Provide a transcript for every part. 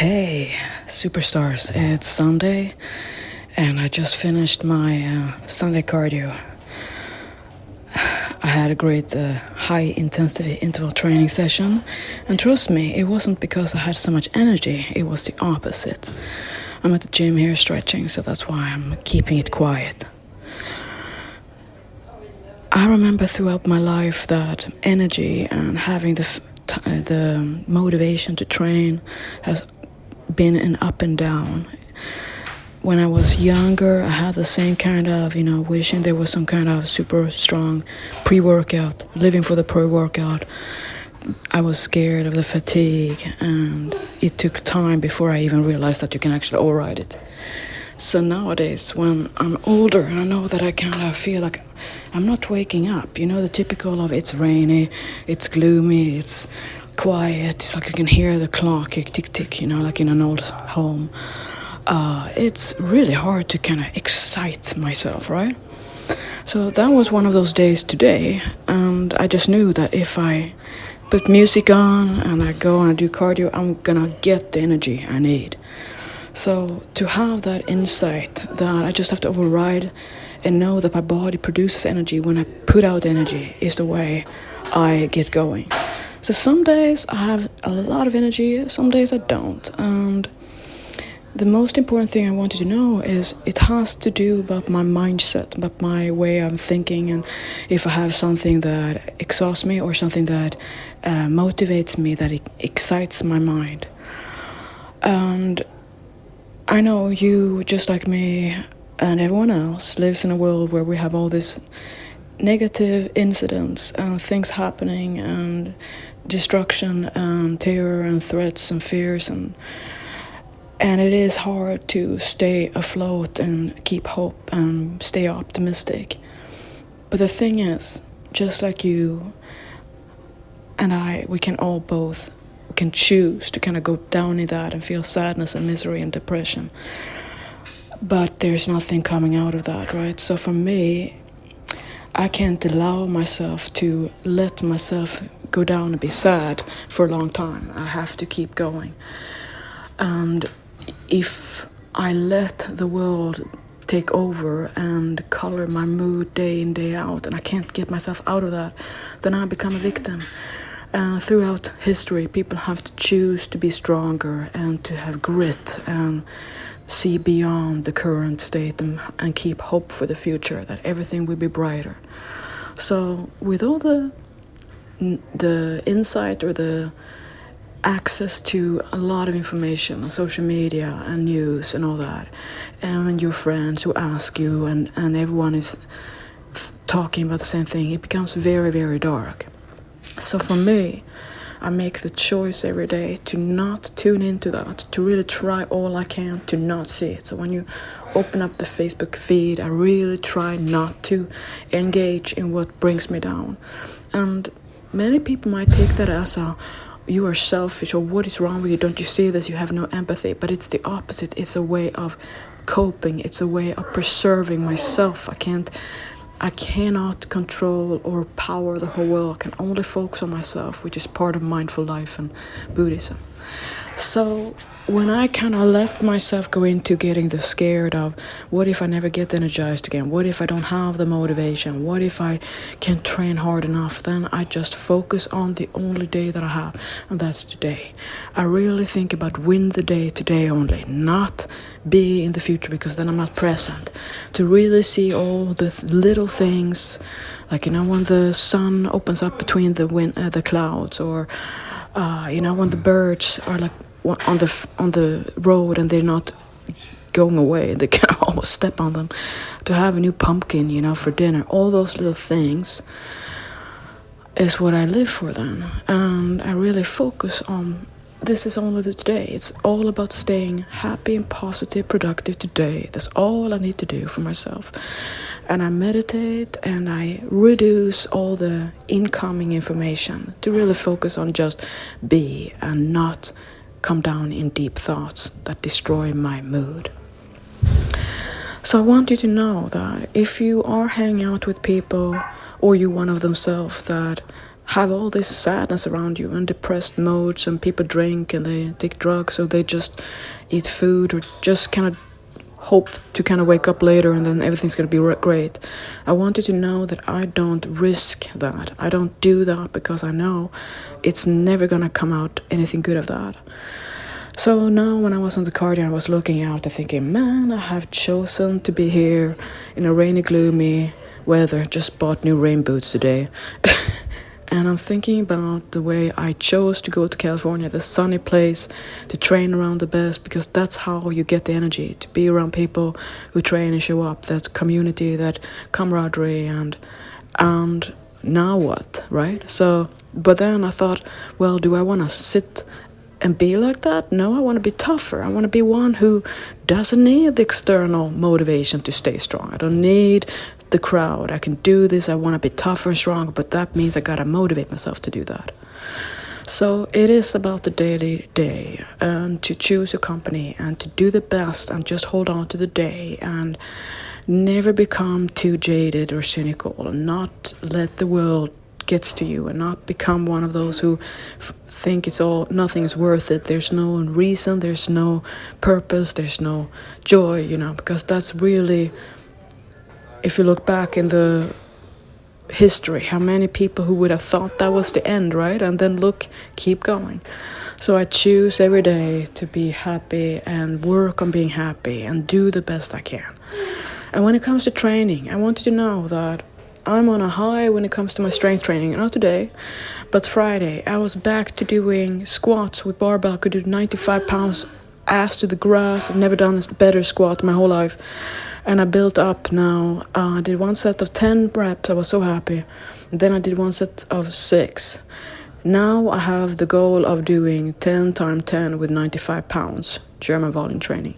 Hey, superstars, it's Sunday and I just finished my Sunday cardio. I had a great high intensity interval training session, and trust me, it wasn't because I had so much energy, it was the opposite. I'm at the gym here stretching, so that's why I'm keeping it quiet. I remember throughout my life that energy and having the motivation to train has been an up and down. When I was younger, I had the same kind of, wishing there was some kind of super strong pre-workout, living for the pre-workout. I was scared of the fatigue, and it took time before I even realized that you can actually override it. So nowadays, when I'm older and I know that I kind of feel like I'm not waking up, the typical of it's rainy, it's gloomy, it's quiet, it's like you can hear the clock tick, tick, tick, like in an old home. It's really hard to kind of excite myself, right? So that was one of those days today, and I just knew that if I put music on and I go and I do cardio, I'm gonna get the energy I need. So to have that insight that I just have to override and know that my body produces energy when I put out energy is the way I get going. So some days I have a lot of energy, some days I don't. And the most important thing I want you to know is it has to do about my mindset, about my way of thinking, and if I have something that exhausts me or something that motivates me, that excites my mind. And I know you, just like me and everyone else, lives in a world where we have all these negative incidents and things happening and destruction and terror and threats and fears, and it is hard to stay afloat and keep hope and stay optimistic. But the thing is, just like you and I, we can choose to kind of go down in that and feel sadness and misery and depression. But there's nothing coming out of that, right? So for me, I can't allow myself to let myself go down and be sad for a long time. I have to keep going. And if I let the world take over and color my mood day in, day out, and I can't get myself out of that, then I become a victim. And throughout history, people have to choose to be stronger and to have grit and see beyond the current state and keep hope for the future, that everything will be brighter. So with all the insight or the access to a lot of information on social media and news and all that, and your friends who ask you, and everyone is talking about the same thing, it becomes very, very dark. So for me, I make the choice every day to not tune into that, to really try all I can to not see it. So when you open up the Facebook feed, I really try not to engage in what brings me down. And many people might take that as you are selfish, or what is wrong with you, don't you see this, you have no empathy. But it's the opposite. It's a way of coping, it's a way of preserving myself. I cannot control or power the whole world. I can only focus on myself, which is part of mindful life and Buddhism. So when I kind of let myself go into getting the scared of, what if I never get energized again? What if I don't have the motivation? What if I can't train hard enough? Then I just focus on the only day that I have, and that's today. I really think about win the day today only, not be in the future, because then I'm not present. To really see all the little things, like, when the sun opens up between the clouds, or when the birds are like on the road and they're not going away, they can almost step on them. To have a new pumpkin, for dinner, all those little things is what I live for then. And I really focus on, this is only the today. It's all about staying happy and positive, productive today. That's all I need to do for myself. And I meditate and I reduce all the incoming information to really focus on just be and not come down in deep thoughts that destroy my mood. So I want you to know that if you are hanging out with people, or you one of themselves that have all this sadness around you and depressed modes, and people drink and they take drugs, or they just eat food, or just kind of hope to kind of wake up later and then everything's going to be great. I want you to know that I don't risk that. I don't do that because I know it's never going to come out anything good of that. So now when I was on the car and I was looking out and thinking, man, I have chosen to be here in a rainy, gloomy weather. Just bought new rain boots today. And I'm thinking about the way I chose to go to California, the sunny place, to train around the best, because that's how you get the energy, to be around people who train and show up. That community, that camaraderie, and now what, right? So, but then I thought, well, do I want to sit and be like that? No, I want to be tougher. I want to be one who doesn't need the external motivation to stay strong. I don't need the crowd. I can do this. I want to be tougher and stronger, but that means I gotta motivate myself to do that. So it is about the daily day, and to choose your company and to do the best and just hold on to the day and never become too jaded or cynical, and not let the world gets to you, and not become one of those who think nothing is worth it. There's no reason, there's no purpose, there's no joy, because that's really, if you look back in the history, how many people who would have thought that was the end, right? And then keep going. So I choose every day to be happy and work on being happy and do the best I can. And when it comes to training, I want you to know that I'm on a high when it comes to my strength training. Not today, but Friday, I was back to doing squats with barbell. I could do 95 pounds ass to the grass. I've never done a better squat my whole life. And I built up now. I did one set of 10 reps. I was so happy. Then I did one set of 6. Now I have the goal of doing 10 times 10 with 95 pounds, German volume training.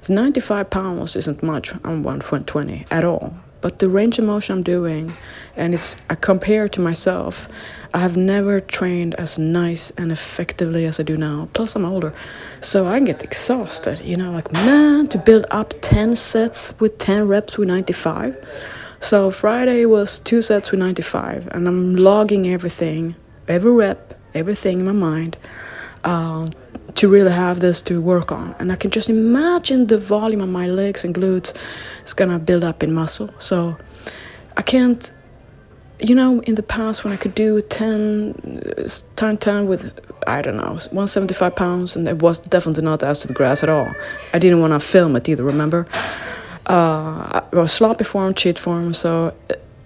The 95 pounds isn't much on 120 at all. But the range of motion I'm doing, and I compare to myself, I have never trained as nice and effectively as I do now. Plus I'm older, so I get exhausted, like, man, to build up 10 sets with 10 reps with 95. So Friday was 2 sets with 95, and I'm logging everything, every rep, everything in my mind, to really have this to work on. And I can just imagine the volume of my legs and glutes is gonna build up in muscle. So I can't, in the past when I could do 10 with, I don't know, 175 pounds, and it was definitely not ass to the grass at all. I didn't want to film it either, remember? I was sloppy form, cheat form, so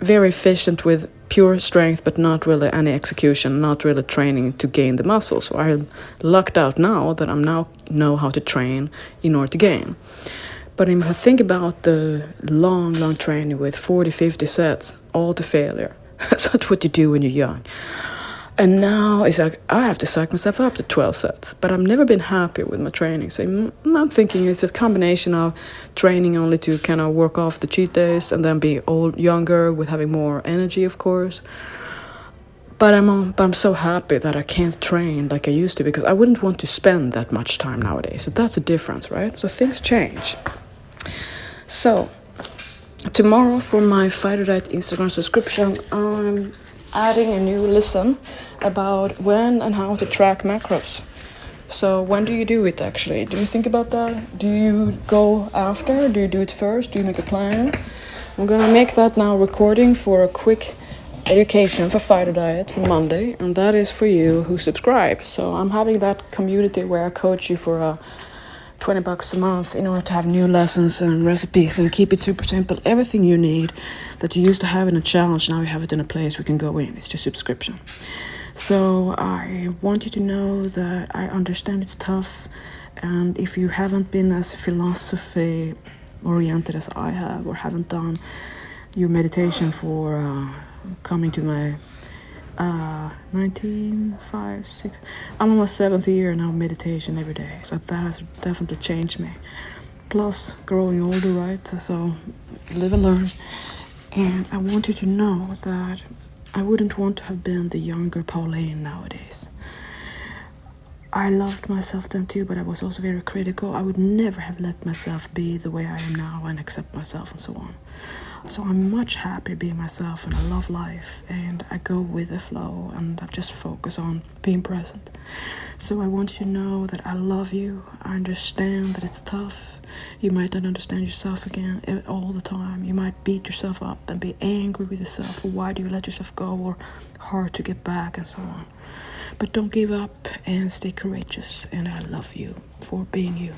very efficient with pure strength, but not really any execution, not really training to gain the muscle. So I'm lucked out now that I'm now know how to train in order to gain. But if I think about the long training with 40, 50 sets, all to failure. That's not what you do when you're young. And now it's like I have to psych myself up to 12 sets, but I've never been happy with my training. So I'm thinking it's a combination of training only to kind of work off the cheat days and then be younger with having more energy, of course. But I'm so happy that I can't train like I used to, because I wouldn't want to spend that much time nowadays. So that's a difference, right? So things change. So tomorrow for my Fighter Diet Instagram subscription, I'm adding a new lesson about when and how to track macros. So when do you do it actually? Do you think about that? Do you go after? Do you do it first? Do you make a plan? I'm gonna make that now recording for a quick education for Fighter Diet for Monday, and that is for you who subscribe. So I'm having that community where I coach you for $20 a month in order to have new lessons and recipes and keep it super simple. Everything you need that you used to have in a challenge, now you have it in a place we can go in. It's just subscription. So I want you to know that I understand it's tough, and if you haven't been as philosophy oriented as I have, or haven't done your meditation for coming to my 6 I'm on my 7th year now, meditation every day, so that has definitely changed me. Plus growing older, right? So live and learn. And I want you to know that I wouldn't want to have been the younger Pauline nowadays. I loved myself then too, but I was also very critical. I would never have let myself be the way I am now and accept myself and so on. So I'm much happier being myself, and I love life, and I go with the flow, and I just focus on being present. So I want you to know that I love you. I understand that it's tough. You might not understand yourself again all the time. You might beat yourself up and be angry with yourself. Why do you let yourself go? Or hard to get back, and so on. But don't give up and stay courageous. And I love you for being you.